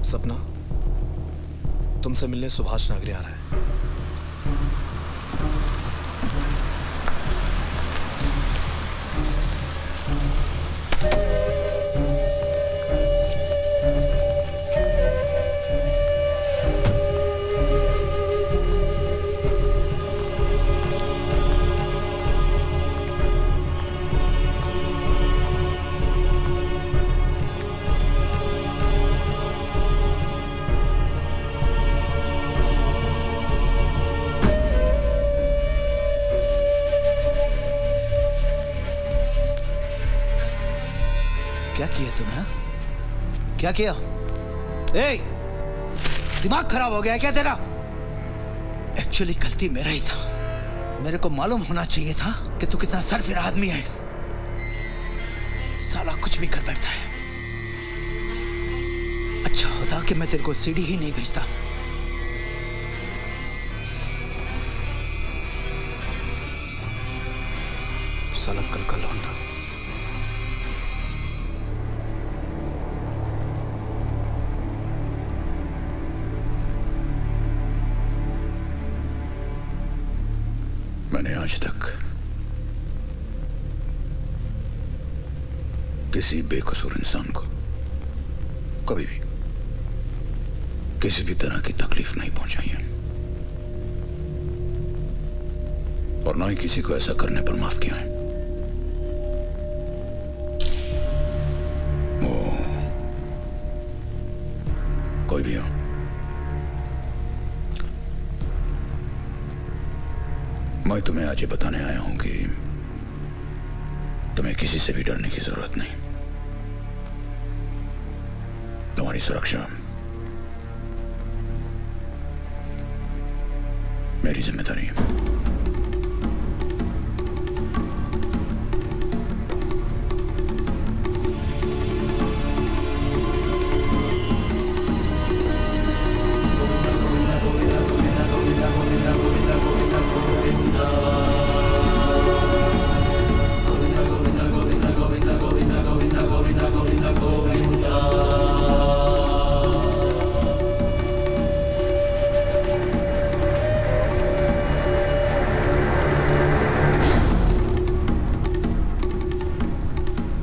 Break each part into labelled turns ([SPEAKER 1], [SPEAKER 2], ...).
[SPEAKER 1] सपना, तुमसे मिलने सुभाष नागरे आ रहा है।
[SPEAKER 2] क्या किया तुमने? क्या किया? ए, दिमाग खराब हो गया क्या तेरा? एक्चुअली गलती मेरा ही था। मेरे को मालूम होना चाहिए था कि तू कितना सरफिरा आदमी है। साला कुछ भी कर बैठता है। अच्छा होता कि मैं तेरे को सीढ़ी ही नहीं भेजता।
[SPEAKER 1] साला कल का लौंडा।
[SPEAKER 3] मैंने आज तक किसी बेकसूर इंसान को कभी भी किसी भी तरह की तकलीफ नहीं पहुंचाई है, और ना ही किसी को ऐसा करने पर माफ किया है। वो कोई भी हो, मैं तुम्हें आज ये बताने आया हूं कि तुम्हें किसी से भी डरने की जरूरत नहीं। तुम्हारी सुरक्षा मेरी जिम्मेदारी है।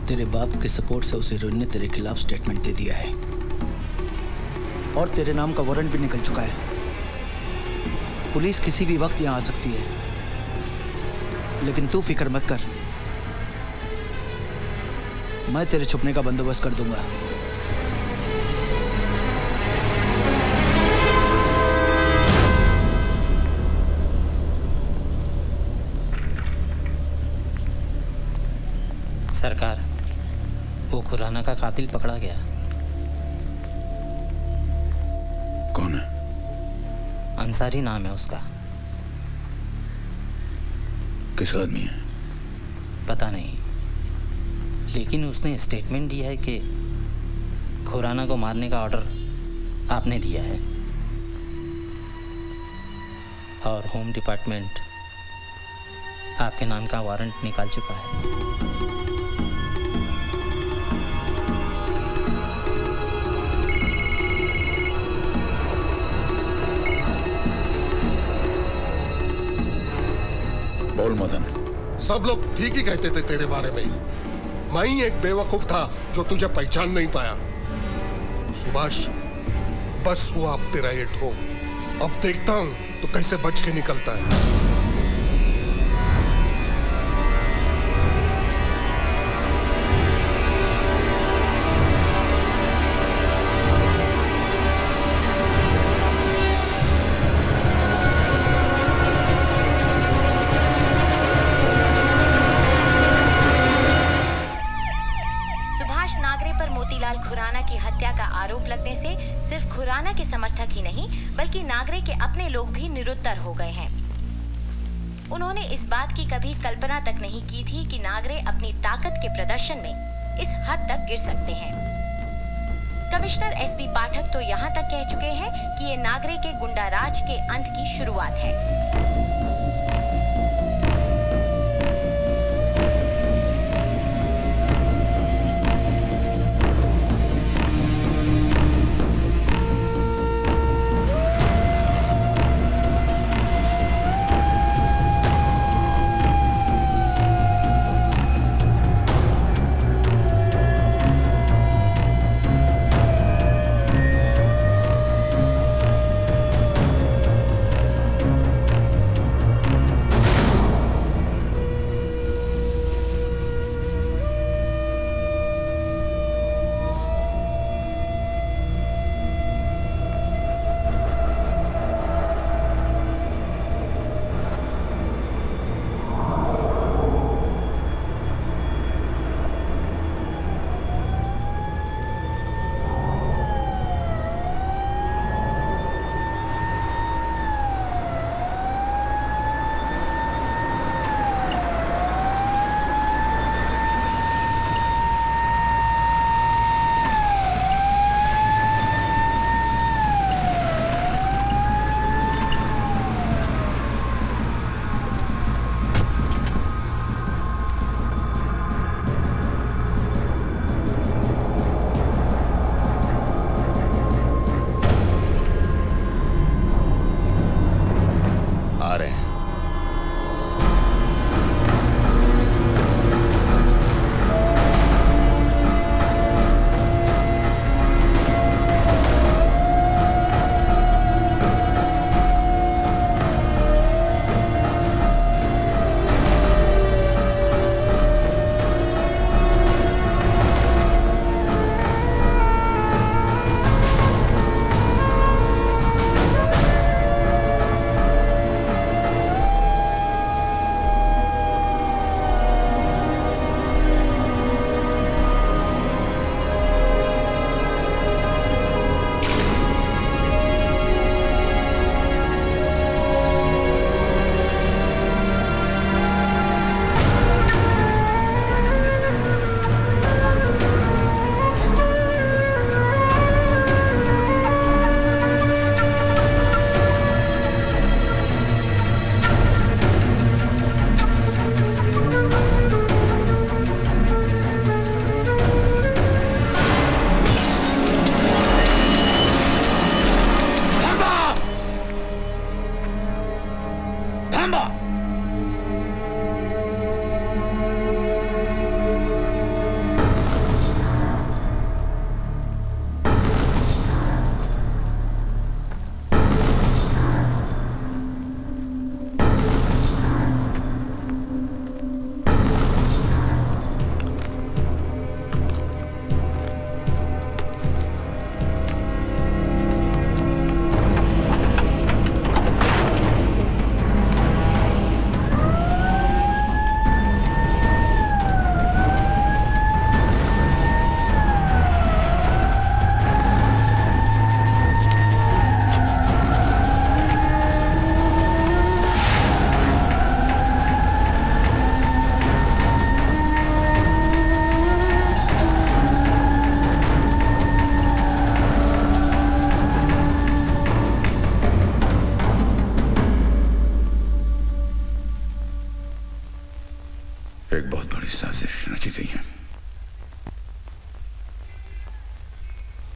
[SPEAKER 2] तेरे बाप के सपोर्ट से उस हीरोइन ने तेरे खिलाफ स्टेटमेंट दे दिया है और तेरे नाम का वारंट भी निकल चुका है। पुलिस किसी भी वक्त यहां आ सकती है, लेकिन तू फिक्र मत कर, मैं तेरे छुपने का बंदोबस्त कर दूंगा।
[SPEAKER 4] सरकार, वो खुराना का कातिल पकड़ा गया।
[SPEAKER 3] कौन है?
[SPEAKER 4] अंसारी नाम है उसका।
[SPEAKER 3] किस आदमी है?
[SPEAKER 4] पता नहीं, लेकिन उसने स्टेटमेंट दिया है कि खुराना को मारने का ऑर्डर आपने दिया है, और होम डिपार्टमेंट आपके नाम का वारंट निकाल चुका है।
[SPEAKER 3] बोल मदन।
[SPEAKER 5] सब लोग ठीक ही कहते थे तेरे बारे में। मैं ही एक बेवकूफ था जो तुझे पहचान नहीं पाया। सुभाष, बस वो अब तेरा ये ठोक। अब देखता हूं तो कैसे बच के निकलता है।
[SPEAKER 6] खुराना की हत्या का आरोप लगने से सिर्फ खुराना के समर्थक ही नहीं बल्कि नागरे के अपने लोग भी निरुत्तर हो गए हैं। उन्होंने इस बात की कभी कल्पना तक नहीं की थी कि नागरे अपनी ताकत के प्रदर्शन में इस हद तक गिर सकते हैं। कमिश्नर एसपी पाठक तो यहाँ तक कह चुके हैं कि ये नागरे के गुंडाराज के अंत की शुरुआत है।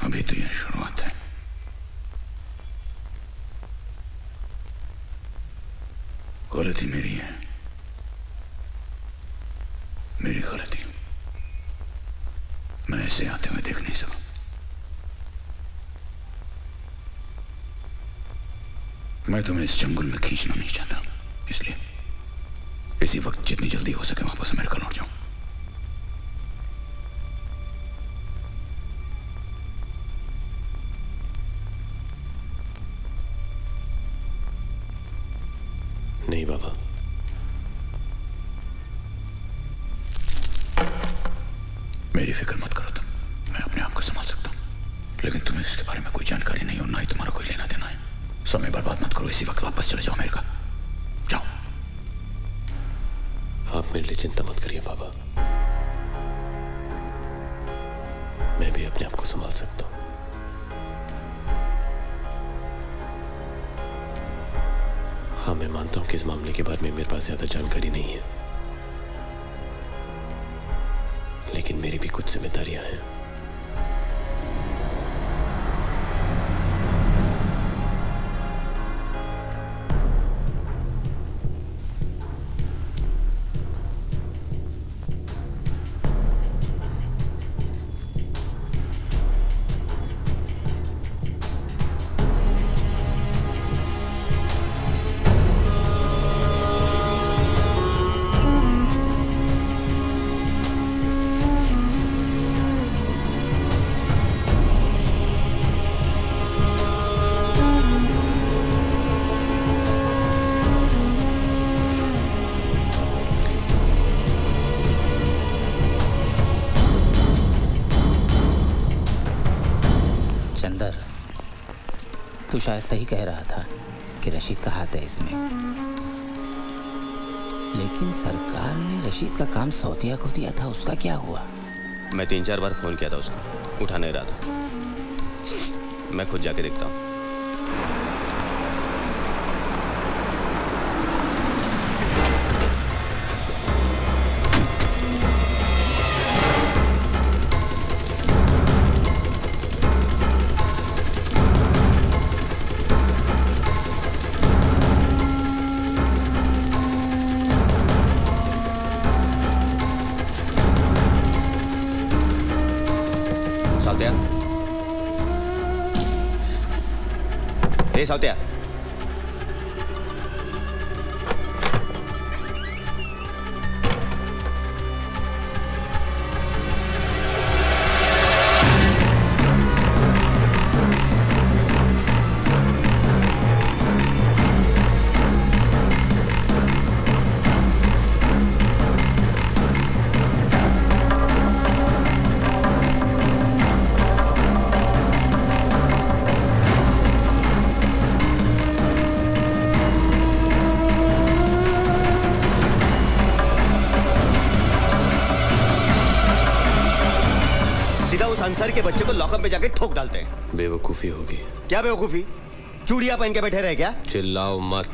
[SPEAKER 3] अभी तो यह शुरुआत है। गलती मेरी है, मेरी गलती। मैं ऐसे आते हुए देख नहीं सका। मैं तुम्हें इस जंगल में खींचना नहीं चाहता, इसलिए इसी वक्त जितनी जल्दी हो सके वापस अमेरिका लौट जाऊं।
[SPEAKER 7] नहीं बाबा,
[SPEAKER 3] मेरी फिक्र मत करो तुम, मैं अपने आप को संभाल सकता हूं। लेकिन तुम्हें इसके बारे में कोई जानकारी नहीं और ना ही तुम्हारा कोई लेना देना है। समय बर्बाद मत करो, इसी वक्त वापस चले जाओ अमेरिका। जाओ।
[SPEAKER 7] आप मेरे लिए चिंता मत करिए बाबा, मैं भी अपने आप को संभाल सकता हूं। हाँ, मैं मानता हूं कि इस मामले के बारे में मेरे पास ज्यादा जानकारी नहीं है, लेकिन मेरी भी कुछ जिम्मेदारियां हैं।
[SPEAKER 4] चंदर, तू शायद सही कह रहा था कि रशीद का हाथ है इसमें, लेकिन सरकार ने रशीद का काम सौतिया को दिया था, उसका क्या हुआ?
[SPEAKER 8] मैं 3-4 बार फोन किया था उसको, उठा नहीं रहा था। मैं खुद जाके देखता हूँ। साउत्या, साउत्या, अंसारी के बच्चे को लॉकअप में जाके ठोक डालते हैं।
[SPEAKER 7] बेवकूफी होगी।
[SPEAKER 8] क्या बेवकूफी? चूड़ियां पहन के बैठे रहे क्या?
[SPEAKER 7] चिल्लाओ मत।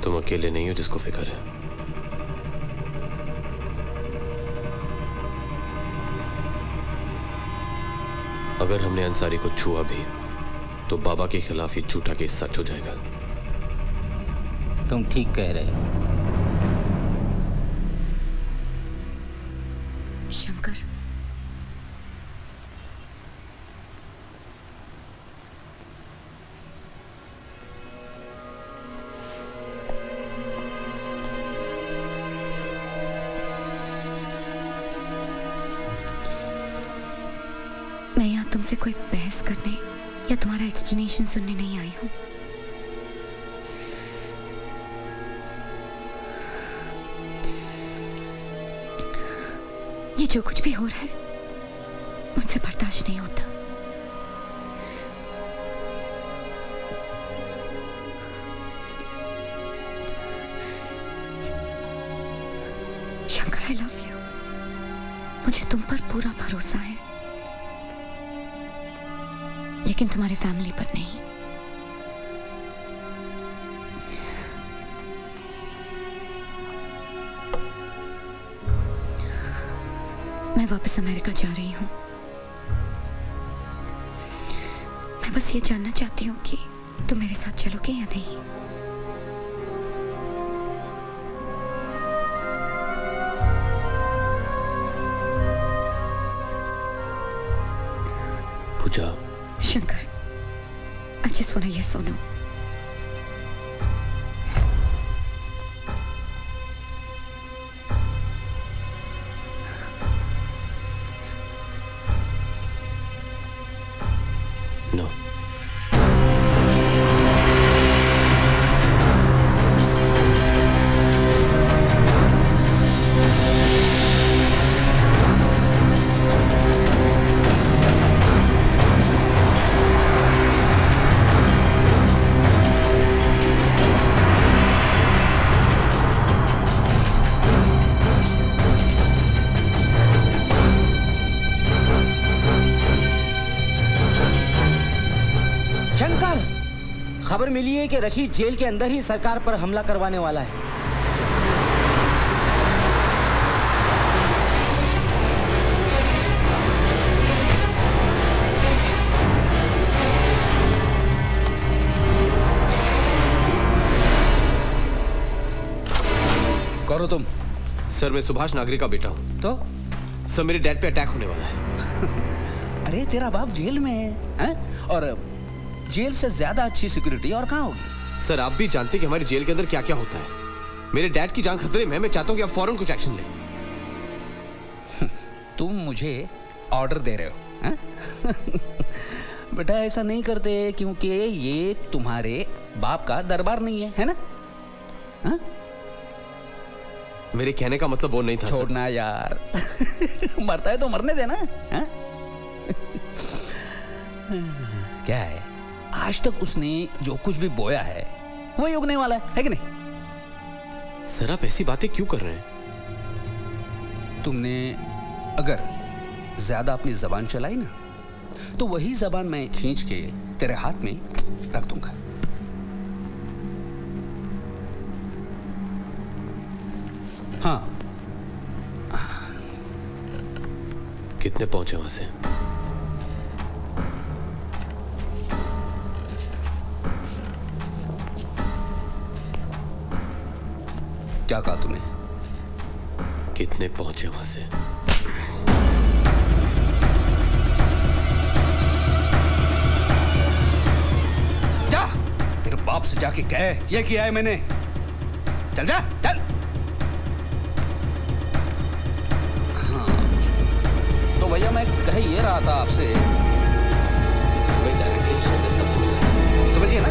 [SPEAKER 7] तुम अकेले नहीं हो जिसको फिक्र है। अगर हमने अंसारी को छुआ भी तो बाबा के खिलाफ ये झूठा केस सच हो जाएगा।
[SPEAKER 4] तुम ठीक कह रहे हो।
[SPEAKER 9] शंकर, मैं यहाँ तुमसे कोई बहस करने या तुम्हारा एक्सप्लेनेशन सुनने नहीं आई हूँ। ये जो कुछ भी हो रहा है मुझसे बर्दाश्त नहीं होता। Shankar, I love you. मुझे तुम पर पूरा भरोसा है, लेकिन तुम्हारे फैमिली पर नहीं। मैं वापस अमेरिका जा रही हूँ। मैं बस ये जानना चाहती हूँ कि तुम मेरे साथ चलोगे या नहीं।
[SPEAKER 7] Puja,
[SPEAKER 9] Shankar, I just want a yes or no.
[SPEAKER 7] No.
[SPEAKER 2] Shankar, खबर मिली है कि रशीद जेल के अंदर ही सरकार पर हमला करवाने वाला है। कौन हो तुम?
[SPEAKER 7] सर, मैं सुभाष नागरी का बेटा हूँ।
[SPEAKER 2] तो
[SPEAKER 7] सर, मेरे डैड पे अटैक होने वाला है।
[SPEAKER 2] अरे तेरा बाप जेल में है? और जेल से ज्यादा अच्छी सिक्योरिटी और कहाँ होगी?
[SPEAKER 7] सर, आप भी जानते हैं कि हमारे जेल के अंदर क्या क्या होता है। मेरे डैड की जान खतरे में है। मैं चाहता हूँ कि आप फौरन कुछ एक्शन लें।
[SPEAKER 2] तुम मुझे ऑर्डर दे रहे हो, हैं? बेटा ऐसा नहीं करते क्योंकि ये तुम्हारे बाप का दरबार नहीं है ना? हाँ?
[SPEAKER 7] मेरे कहने का मतलब वो नहीं था।
[SPEAKER 2] छोड़ना यार। मरता है तो मरने देना। हाँ? क्या है, आज तक उसने जो कुछ भी बोया है वही उगने वाला है कि नहीं?
[SPEAKER 7] सर, आप ऐसी बातें क्यों कर रहे हैं?
[SPEAKER 2] तुमने अगर ज्यादा अपनी जबान चलाई ना तो वही जबान मैं खींच के तेरे हाथ में रख दूंगा। हाँ।
[SPEAKER 7] कितने पहुंचे वहां से?
[SPEAKER 2] क्या कहा तूने?
[SPEAKER 7] कितने पहुंचे वहां से?
[SPEAKER 2] जा, तेरे बाप से जाके कह ये किया है मैंने। चल जा, चल। हाँ, तो भैया मैं कह ये रहा था आपसे,
[SPEAKER 7] मैं डायरेक्टली शेखर साहब से मिलना चाहता हूं।
[SPEAKER 2] समझिए ना?